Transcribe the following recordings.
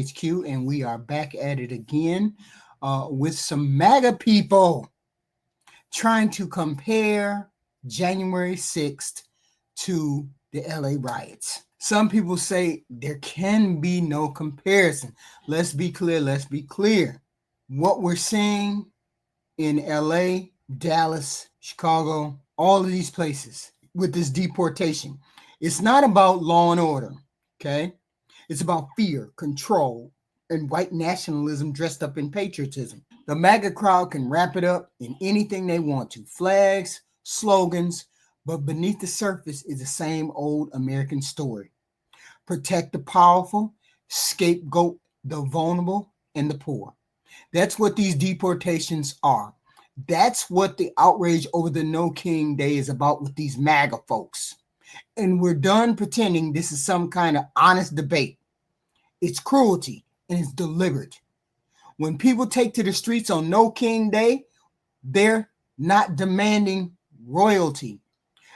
HQ, and we are back at it again with some MAGA people trying to compare January 6th to the LA riots. Some people say there can be no comparison. Let's be clear. What we're seeing in LA, Dallas, Chicago, all of these places with this deportation, it's not about law and order, okay? It's about fear, control, and white nationalism dressed up in patriotism. The MAGA crowd can wrap it up in anything they want to, flags, slogans, but beneath the surface is the same old American story. Protect the powerful, scapegoat the vulnerable and the poor. That's what these deportations are. That's what the outrage over the No King Day is about with these MAGA folks. And we're done pretending this is some kind of honest debate. It's cruelty and it's deliberate. When people take to the streets on No King Day, they're not demanding royalty.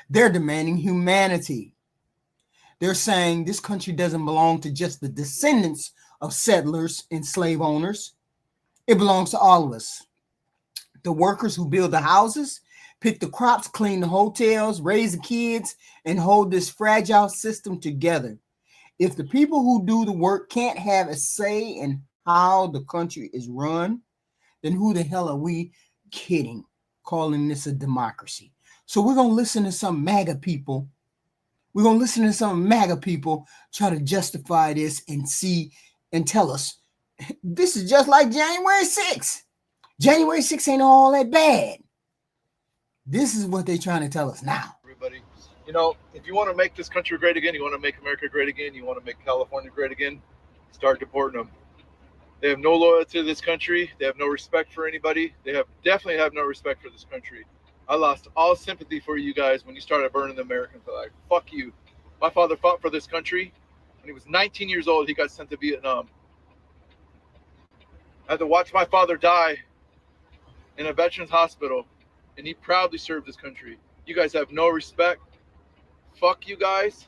They're demanding humanity. They're saying this country doesn't belong to just the descendants of settlers and slave owners. It belongs to all of us. The workers who build the houses, pick the crops, clean the hotels, raise the kids, and hold this fragile system together. If the people who do the work can't have a say in how the country is run, then who the hell are we kidding, calling this a democracy? So we're going to listen to some MAGA people. We're going to listen to some MAGA people try to justify this and see and tell us this is just like January 6th. January 6th ain't all that bad. This is what they're trying to tell us now. Everybody, if you want to make this country great again, you want to make America great again, you want to make California great again, start deporting them. They have no loyalty to this country. They have no respect for anybody. They definitely have no respect for this country. I lost all sympathy for you guys when you started burning the American flag. Fuck you. My father fought for this country. When he was 19 years old, he got sent to Vietnam. I had to watch my father die in a veterans hospital, and he proudly served this country. You guys have no respect. Fuck you guys.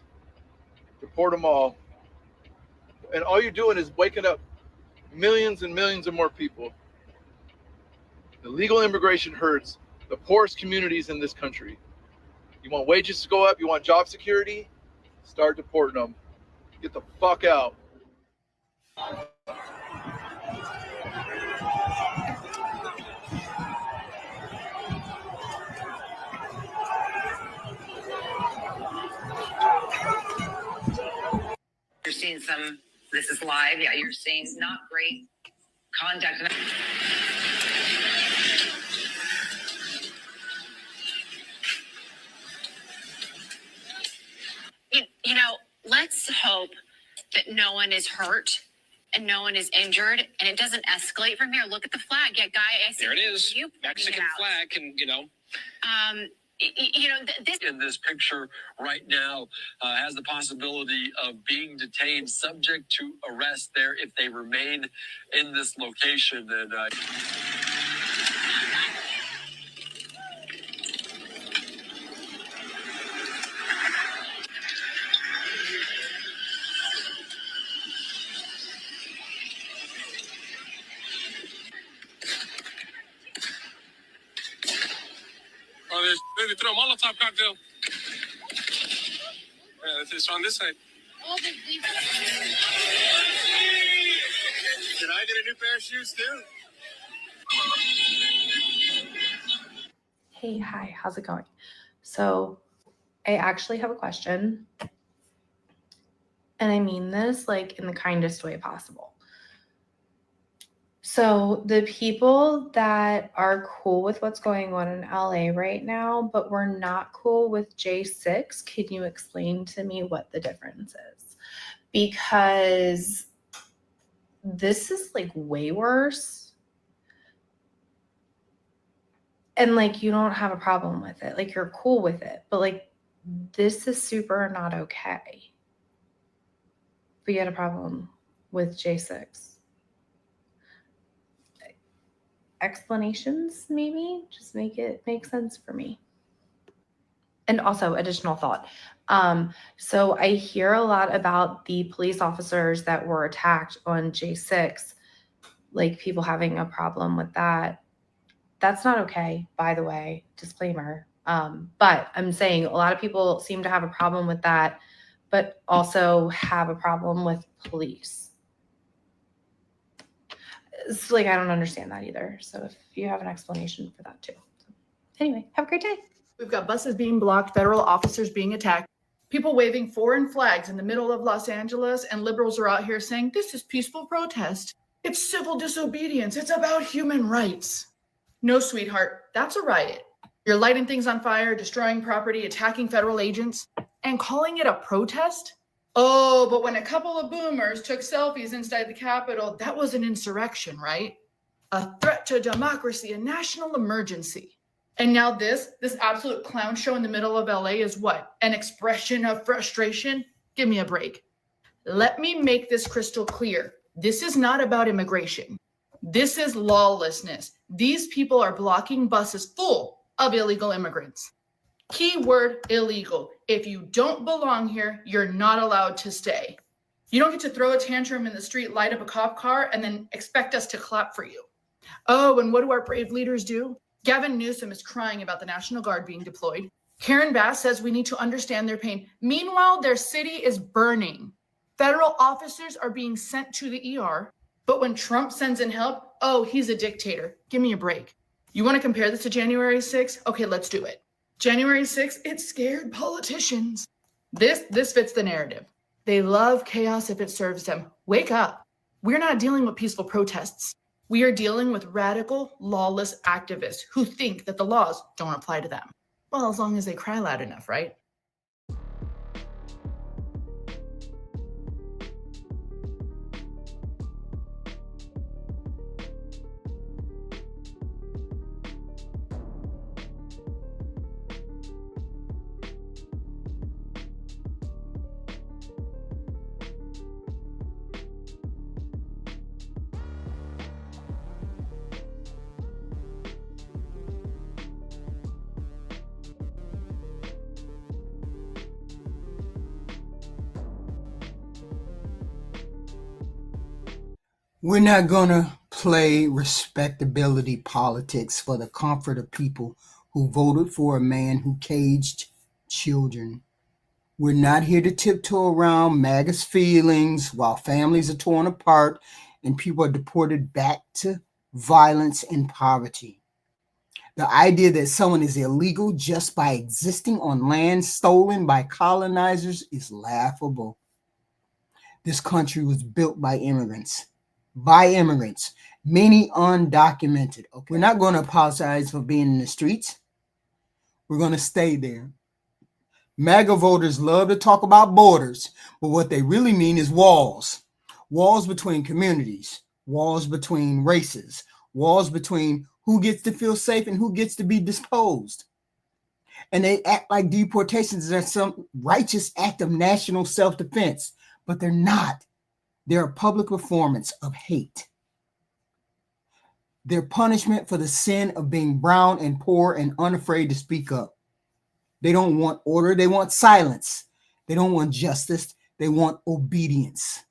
Deport them all. And all you're doing is waking up millions and millions of more people. The legal immigration hurts the poorest communities in this country. You want wages to go up? You want job security? Start deporting them. Get the fuck out. You're seeing this is live. Yeah, you're seeing not great conduct. Let's hope that no one is hurt and no one is injured and it doesn't escalate from here. Look at the flag. Yeah, Guy, I see there it is. Mexican flag can, this in this picture right now has the possibility of being detained, subject to arrest there if they remain in this location. And they throw a Molotov cocktail. Yeah, it's on this side. Did I get a new pair of shoes too? Hey, hi, how's it going? So I actually have a question. And I mean this like in the kindest way possible. So the people that are cool with what's going on in LA right now, but we're not cool with J6, can you explain to me what the difference is? Because this is like way worse. And like, you don't have a problem with it. Like, you're cool with it, but like, this is super not okay. But you had a problem with J6. Explanations, maybe? Just make it make sense for me. And also, additional thought. So I hear a lot about the police officers that were attacked on J6, like people having a problem with that. That's not okay, by the way, disclaimer. But I'm saying a lot of people seem to have a problem with that, but also have a problem with police. It's like, I don't understand that either. So if you have an explanation for that too. Anyway, have a great day. We've got buses being blocked, federal officers being attacked, people waving foreign flags in the middle of Los Angeles, and liberals are out here saying, this is peaceful protest. It's civil disobedience. It's about human rights. No, sweetheart, that's a riot. You're lighting things on fire, destroying property, attacking federal agents, and calling it a protest? Oh, but when a couple of boomers took selfies inside the Capitol, that was an insurrection, right? A threat to democracy, a national emergency. And now this absolute clown show in the middle of LA is what? An expression of frustration? Give me a break. Let me make this crystal clear. This is not about immigration. This is lawlessness. These people are blocking buses full of illegal immigrants. Keyword illegal. If you don't belong here, you're not allowed to stay. You don't get to throw a tantrum in the street, light up a cop car, and then expect us to clap for you. Oh, and what do our brave leaders do? Gavin Newsom is crying about the National Guard being deployed. Karen Bass says we need to understand their pain. Meanwhile, their city is burning. Federal officers are being sent to the ER, but when Trump sends in help, oh, he's a dictator. Give me a break. You want to compare this to January 6th? Okay, let's do it. January 6th, it scared politicians. This fits the narrative. They love chaos if it serves them. Wake up. We're not dealing with peaceful protests. We are dealing with radical, lawless activists who think that the laws don't apply to them. Well, as long as they cry loud enough, right? We're not going to play respectability politics for the comfort of people who voted for a man who caged children. We're not here to tiptoe around MAGA's feelings while families are torn apart and people are deported back to violence and poverty. The idea that someone is illegal just by existing on land stolen by colonizers is laughable. This country was built by immigrants, many undocumented. Okay. We're not going to apologize for being in the streets. We're going to stay there. MAGA voters love to talk about borders, but what they really mean is walls. Walls between communities, walls between races, walls between who gets to feel safe and who gets to be disposed. And they act like deportations are some righteous act of national self-defense, but they're not. They're a public performance of hate. They're punishment for the sin of being brown and poor and unafraid to speak up. They don't want order. They want silence. They don't want justice. They want obedience.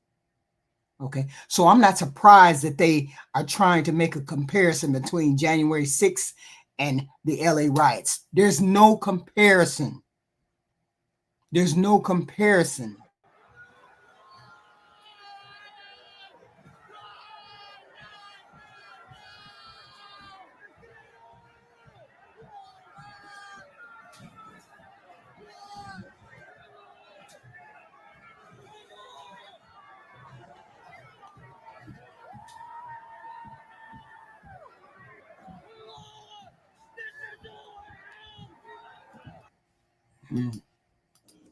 Okay, so I'm not surprised that they are trying to make a comparison between January 6th and the LA riots. There's no comparison. There's no comparison.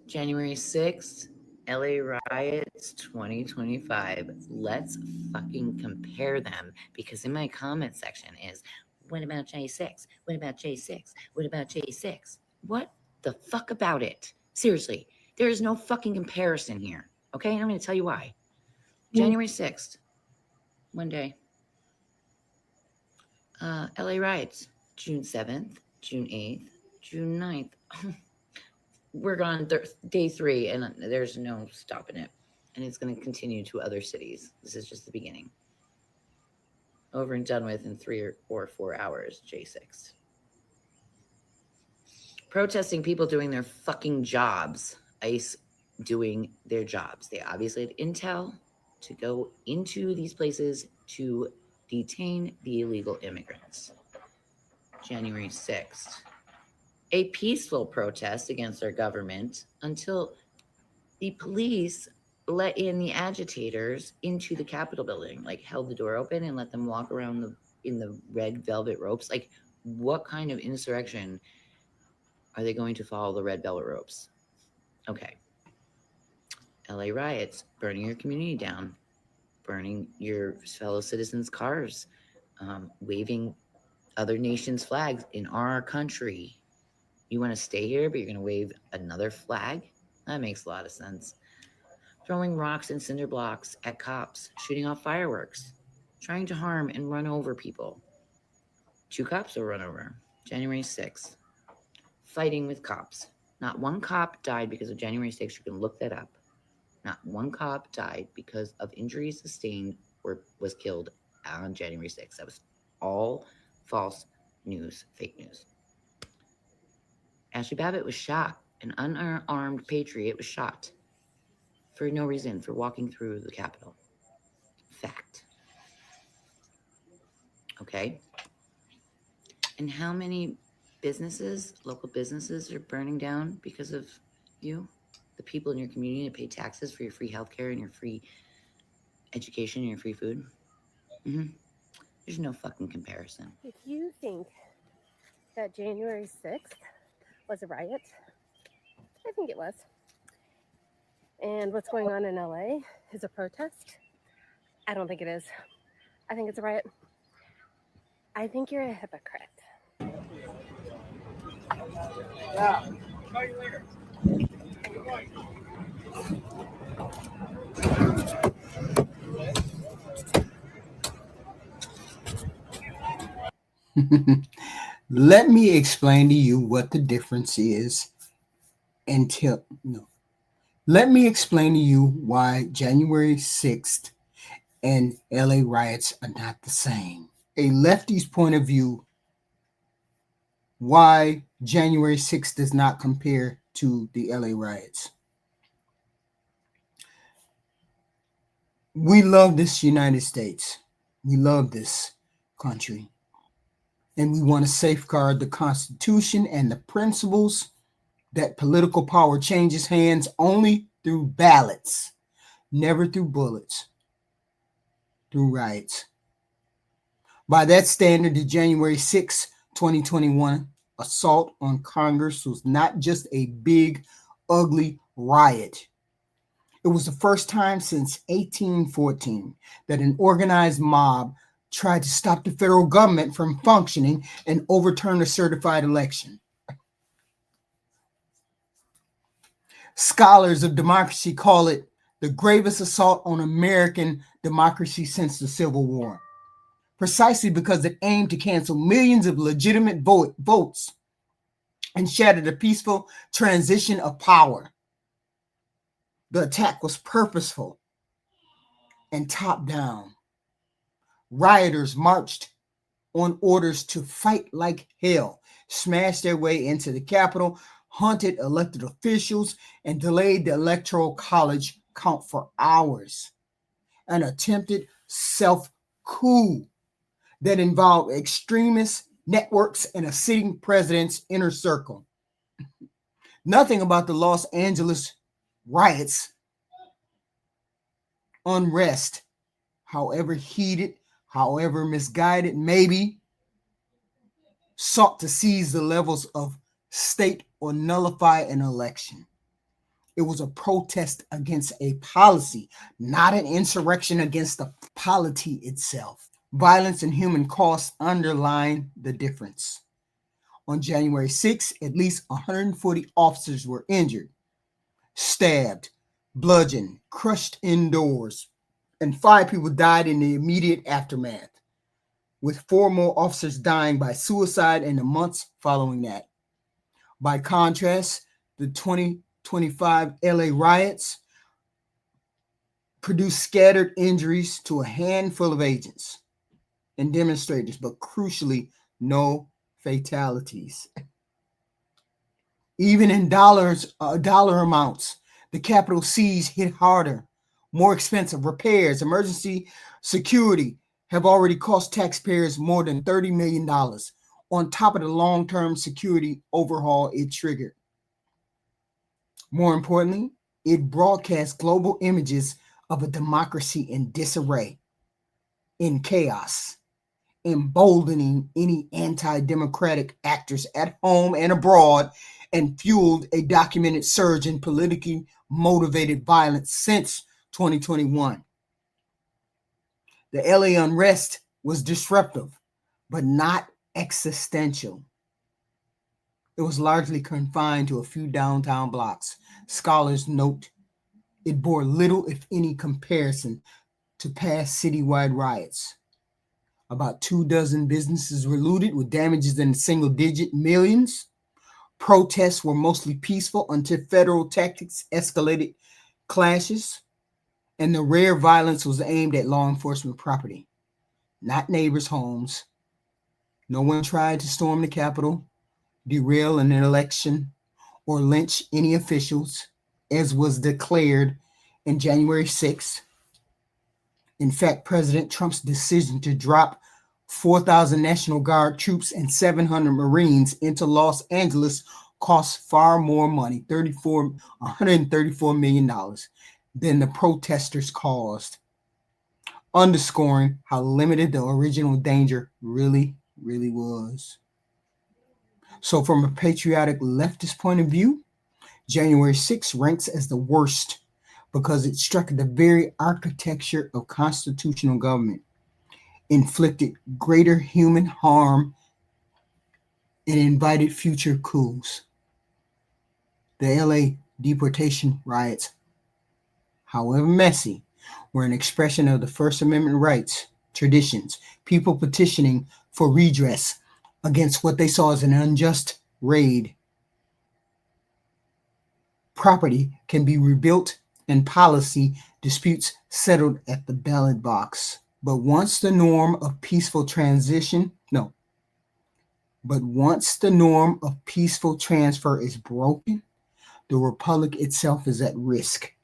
January 6th, LA riots 2025. Let's fucking compare them, because in my comment section is, what about J6? What about J6? What about J6? What the fuck about it? Seriously, there is no fucking comparison here. Okay, and I'm going to tell you why. January 6th, one day. LA riots, June 7th, June 8th, June 9th. we're on day 3, and there's no stopping it. And it's going to continue to other cities. This is just the beginning. Over and done with in 3 or 4 hours, J6. Protesting people doing their fucking jobs. ICE doing their jobs. They obviously had intel to go into these places to detain the illegal immigrants. January 6th. A peaceful protest against our government until the police let in the agitators into the Capitol building, like held the door open and let them walk around in the red velvet ropes. Like, what kind of insurrection are they going to follow the red velvet ropes? Okay. LA riots, burning your community down, burning your fellow citizens' cars, waving other nations' flags in our country. You want to stay here, but you're going to wave another flag? That makes a lot of sense. Throwing rocks and cinder blocks at cops, shooting off fireworks, trying to harm and run over people. 2 cops were run over. January 6th. Fighting with cops. Not one cop died because of January 6th. You can look that up. Not one cop died because of injuries sustained or was killed on January 6th. That was all false news, fake news. Ashley Babbitt was shot. An unarmed patriot was shot for no reason, for walking through the Capitol. Fact. Okay. And how many businesses, local businesses, are burning down because of you? The people in your community to pay taxes for your free healthcare and your free education and your free food? There's no fucking comparison. If you think that January 6th was a riot, I think it was. And what's going on in LA is a protest. I don't think it is. I think it's a riot. I think you're a hypocrite. Yeah. Call you later. Let me explain to you what the difference is Let me explain to you why January 6th and LA riots are not the same. A lefty's point of view, why January 6th does not compare to the LA riots. We love this United States. We love this country. And we want to safeguard the Constitution and the principles that political power changes hands only through ballots, never through bullets, through riots. By that standard, the January 6, 2021 assault on Congress was not just a big, ugly riot. It was the first time since 1814 that an organized mob tried to stop the federal government from functioning and overturn a certified election. Scholars of democracy call it the gravest assault on American democracy since the Civil War, precisely because it aimed to cancel millions of legitimate votes and shatter the peaceful transition of power. The attack was purposeful and top-down. Rioters marched on orders to fight like hell, smashed their way into the Capitol, hunted elected officials, and delayed the Electoral College count for hours. An attempted self-coup that involved extremist networks and a sitting president's inner circle. Nothing about the Los Angeles riots, unrest, however heated, however misguided, maybe sought to seize the levels of state or nullify an election. It was a protest against a policy, not an insurrection against the polity itself. Violence and human costs underline the difference. On January 6th, at least 140 officers were injured, stabbed, bludgeoned, crushed indoors, and 5 people died in the immediate aftermath, with 4 more officers dying by suicide in the months following that. By contrast, the 2025 LA riots produced scattered injuries to a handful of agents and demonstrators, but crucially, no fatalities. Even in dollar amounts, the capital C's hit harder, more expensive. Repairs, emergency security have already cost taxpayers more than $30 million on top of the long-term security overhaul it triggered. More importantly, it broadcast global images of a democracy in disarray, in chaos, emboldening any anti-democratic actors at home and abroad, and fueled a documented surge in politically motivated violence since 2021. The LA unrest was disruptive, but not existential. It was largely confined to a few downtown blocks. Scholars note it bore little, if any, comparison to past citywide riots. About 24 businesses were looted with damages in the single-digit millions. Protests were mostly peaceful until federal tactics escalated clashes, and the rare violence was aimed at law enforcement property, not neighbors' homes. No one tried to storm the Capitol, derail an election, or lynch any officials, as was declared in January 6th. In fact, President Trump's decision to drop 4,000 National Guard troops and 700 Marines into Los Angeles cost far more money, $134 million, than the protesters caused, underscoring how limited the original danger really was. So from a patriotic leftist point of view, January 6th ranks as the worst because it struck at the very architecture of constitutional government, inflicted greater human harm, and invited future coups. The LA deportation riots, however messy, were an expression of the First Amendment rights, traditions, people petitioning for redress against what they saw as an unjust raid. Property can be rebuilt and policy disputes settled at the ballot box. But once the norm of peaceful transfer is broken, the republic itself is at risk.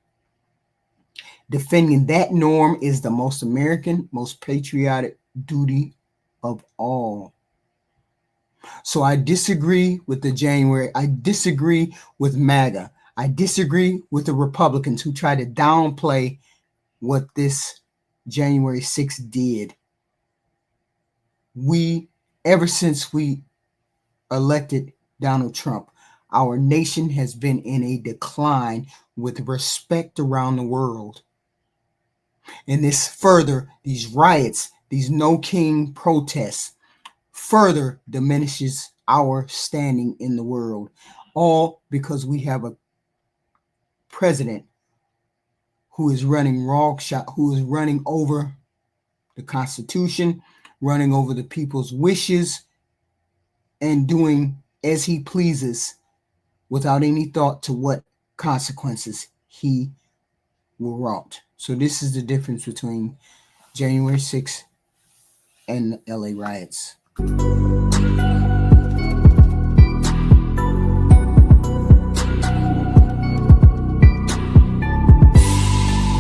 Defending that norm is the most American, most patriotic duty of all. So I disagree with I disagree with MAGA. I disagree with the Republicans who try to downplay what this January 6th did. Ever since we elected Donald Trump, our nation has been in a decline with respect around the world. And these riots, these no king protests, further diminishes our standing in the world, all because we have a president who is running who is running over the Constitution, running over the people's wishes, and doing as he pleases without any thought to what consequences he will wrought. So this is the difference between January 6th and the LA riots.